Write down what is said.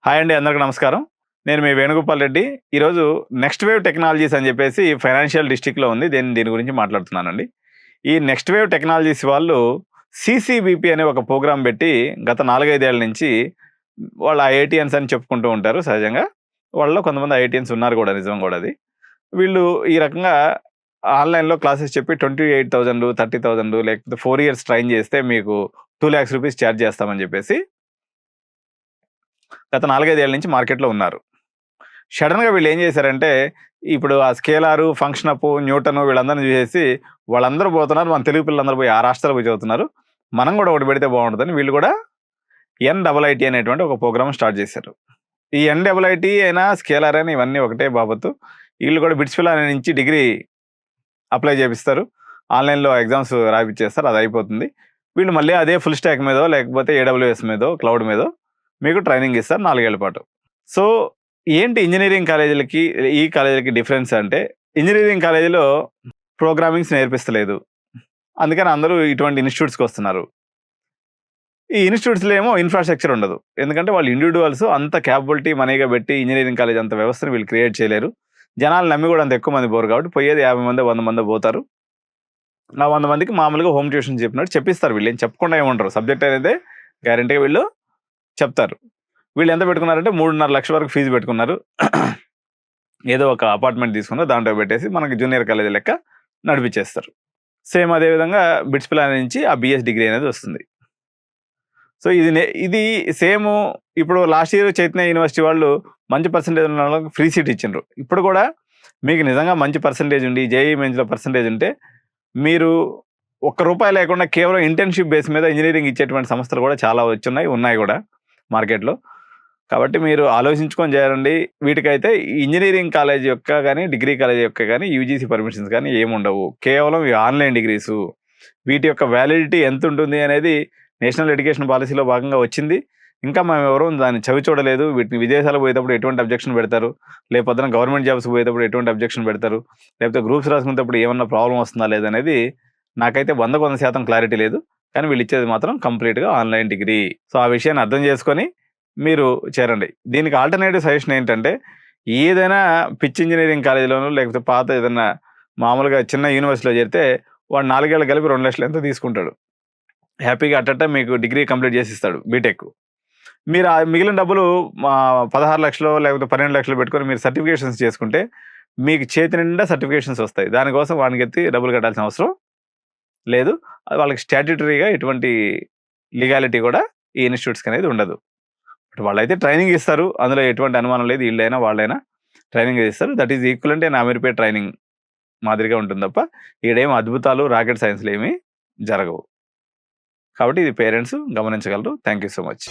Hi అండి, అందరికీ నమస్కారం. నేను మీ వేణుగోపాల్ రెడ్డి. ఈరోజు నెక్స్ట్ వేవ్ టెక్నాలజీస్ అని చెప్పేసి ఫైనాన్షియల్ డిస్ట్రిక్ట్‌లో ఉంది. దీని గురించి మాట్లాడుతున్నానండి. ఈ నెక్స్ట్ వేవ్ టెక్నాలజీస్ వాళ్ళు సీసీబీపీ అనే ఒక ప్రోగ్రామ్ పెట్టి గత 4, 5 ఏళ్ల నుంచి వాళ్ళ ఐఐటీయన్స్ అని చెప్పుకుంటూ ఉంటారు సహజంగా. వాళ్ళలో కొంతమంది ఐఐటీయన్స్ ఉన్నారు కూడా, నిజం కూడా అది. వీళ్ళు ఈ రకంగా ఆన్‌లైన్‌లో క్లాసెస్ చెప్పి 28,000, 30,000 లేకపోతే 4 ఇయర్స్ ట్రైన్ చేస్తే మీకు ₹2,00,000 చార్జ్ చేస్తామని చెప్పేసి గత 4, 5 ఏళ్ల నుంచి మార్కెట్‌లో ఉన్నారు. సడెన్‌గా వీళ్ళు ఏం చేశారంటే, ఇప్పుడు ఆ స్కేలారు, ఫంక్షన్ అప్, న్యూటన్ వీళ్ళందరిని చూసేసి వాళ్ళందరూ పోతున్నారు. మన తెలుగు పిల్లలందరూ పోయి ఆ రాష్ట్రాలకు పోయి చదువుతున్నారు. మనం కూడా ఒకటి పెడితే బాగుంటుందని వీళ్ళు కూడా ఎన్‌ఐఐటీ అనేటువంటి ఒక ప్రోగ్రామ్ స్టార్ట్ చేశారు. ఈ ఎన్‌ఐఐటీ అయినా, స్కేలార్ అయినా ఇవన్నీ ఒకటే బాబత్తు. వీళ్ళు కూడా బిట్స్ పిల్ల నుంచి డిగ్రీ అప్లై చేపిస్తారు. ఆన్‌లైన్‌లో ఎగ్జామ్స్ రాపిచ్చేస్తారు. అది అయిపోతుంది. వీళ్ళు మళ్ళీ అదే ఫుల్ స్టాక్ మీదో, లేకపోతే ఏడబ్ల్యూఎస్ మీదో, క్లౌడ్ మీదో మీకు ట్రైనింగ్ ఇస్తారు 4 ఏళ్ల పాటు. సో, ఏంటి ఇంజినీరింగ్ కాలేజీలకి, ఈ కాలేజీలకి డిఫరెన్స్ అంటే, ఇంజినీరింగ్ కాలేజీలో ప్రోగ్రామింగ్స్ నేర్పిస్తలేదు. అందుకని అందరూ ఇటువంటి ఇన్‌స్టిట్యూట్స్‌కి వస్తున్నారు. ఈ ఇన్‌స్టిట్యూట్స్‌లో ఏమో ఇన్‌ఫ్రాస్ట్రక్చర్ ఉండదు. ఎందుకంటే వాళ్ళు ఇండివిడ్యువల్స్ అంత క్యాపబిలిటీ మనీగా పెట్టి ఇంజినీరింగ్ కాలేజ్ అంత వ్యవస్థను వీళ్ళు క్రియేట్ చేయలేరు. జనాలు నమ్మి కూడా అంత ఎక్కువ మంది పోరు కాబట్టి పోయేది 50 మందో, 100 మందో పోతారు. ఆ 100 మందికి మామూలుగా హోమ్ ట్యూషన్ చెప్పినట్టు చెప్పిస్తారు. వీళ్ళేం చెప్పకుండా ఏముండరు. సబ్జెక్ట్ అనేది గ్యారంటీగా వీళ్ళు చెప్తారు. వీళ్ళు ఎంత పెట్టుకున్నారంటే 3.5 లక్షల వరకు ఫీజు పెట్టుకున్నారు. ఏదో ఒక అపార్ట్మెంట్ తీసుకున్నారు. దాంట్లో పెట్టేసి మనకి జూనియర్ కాలేజ్ లెక్క నడిపించేస్తారు. సేమ్ అదే విధంగా బిట్స్ పిలాని నుంచి ఆ బీఎస్ డిగ్రీ అనేది వస్తుంది. సో ఇది సేమ్ ఇప్పుడు లాస్ట్ ఇయర్ చైతన్య యూనివర్సిటీ వాళ్ళు మంచి పర్సెంటేజ్ ఉన్న వాళ్ళకి ఫ్రీ సీట్ ఇచ్చిండ్రు. ఇప్పుడు కూడా మీకు నిజంగా మంచి పర్సెంటేజ్ ఉండి జేఈఈ మెయిన్స్‌లో పర్సెంటేజ్ ఉంటే మీరు ₹1 లేకుండా కేవలం ఇంటర్న్‌షిప్ బేస్ మీద ఇంజినీరింగ్ ఇచ్చేటువంటి సంస్థలు కూడా చాలా వచ్చున్నాయి, ఉన్నాయి కూడా మార్కెట్‌లో. కాబట్టి మీరు ఆలోచించుకొని చేయండి. వీటికైతే ఇంజినీరింగ్ కాలేజ్ యొక్క గానీ, డిగ్రీ కాలేజ్ యొక్క గానీ, యూజీసీ పర్మిషన్స్ కానీ ఏముండవు. కేవలం ఈ ఆన్‌లైన్ డిగ్రీసు. వీటి యొక్క వ్యాలిడిటీ ఎంతుంటుంది అనేది నేషనల్ ఎడ్యుకేషన్ పాలిసీలో భాగంగా వచ్చింది. ఇంకా మేమెవరం దాన్ని చవి చూడలేదు. వీటిని విదేశాలకు పోయేటప్పుడు ఎటువంటి అబ్జెక్షన్ పెడతారు, లేకపోతే గవర్నమెంట్ జాబ్స్‌కి పోయేటప్పుడు ఎటువంటి అబ్జెక్షన్ పెడతారు, లేకపోతే గ్రూప్స్ రాసుకునేటప్పుడు ఏమన్నా ప్రాబ్లమ్ వస్తుందా లేదనేది నాకైతే 100% క్లారిటీ లేదు. కానీ వీళ్ళు ఇచ్చేది మాత్రం కంప్లీట్‌గా ఆన్‌లైన్ డిగ్రీ. సో, ఆ విషయాన్ని అర్థం చేసుకొని మీరు చేరండి. దీనికి ఆల్టర్‌నేటివ్ సజెషన్ ఏంటంటే, ఏదైనా పిచ్ ఇంజినీరింగ్ కాలేజీలోనో లేకపోతే పాత ఏదన్నా మామూలుగా చిన్న యూనివర్సిటీలో చేరితే వాడు 4 ఏళ్ళు కలిపి 2,00,000 ఎంతో తీసుకుంటాడు. హ్యాపీగా అట్ ఎ టైమ్ మీకు డిగ్రీ కంప్లీట్ చేసిస్తాడు బీటెక్. మీరు ఆ మిగిలిన డబ్బులు 16,00,000 లేకపోతే 12,00,000 పెట్టుకొని మీరు సర్టిఫికేషన్స్ చేసుకుంటే మీకు చేతి నిండా సర్టిఫికేషన్స్ వస్తాయి. దానికోసం వానికెత్తి డబ్బులు కట్టాల్సిన అవసరం లేదు. వాళ్ళకి స్టాట్యూటరీగా ఎటువంటి లీగాలిటీ కూడా ఈ ఇన్‌స్టిట్యూట్స్‌కి అనేది ఉండదు. వాళ్ళైతే ట్రైనింగ్ ఇస్తారు. అందులో ఎటువంటి అనుమానం లేదు. ఈళ్ళైనా, వాళ్ళైనా ట్రైనింగ్ ఇస్తారు. That is equivalent and Ameerpet training మాదిరిగా ఉంటుంది తప్ప, ఈడేమి అద్భుతాలు, రాకెట్ సైన్స్‌లు ఏమీ జరగవు. కాబట్టి ఇది పేరెంట్స్ గమనించగలరు. Thank you so much.